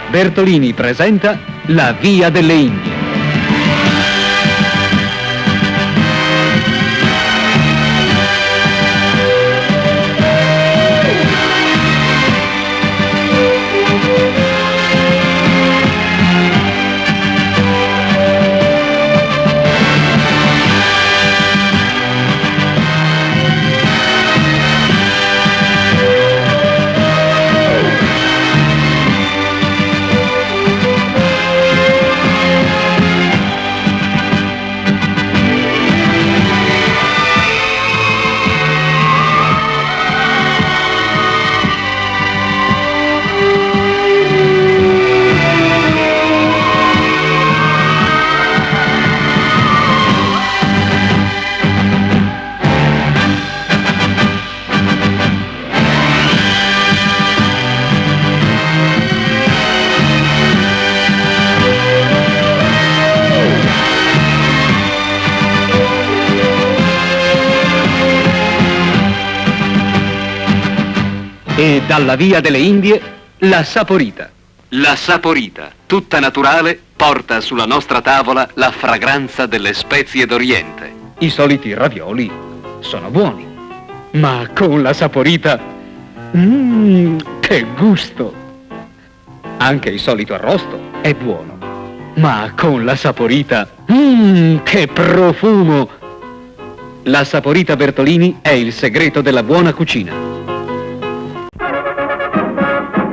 Bertolini presenta La Via delle Indie. E dalla Via delle Indie, la Saporita. La Saporita, tutta naturale, porta sulla nostra tavola la fragranza delle spezie d'Oriente. I soliti ravioli sono buoni, ma con la Saporita, che gusto! Anche il solito arrosto è buono, ma con la Saporita, che profumo! La Saporita Bertolini è il segreto della buona cucina.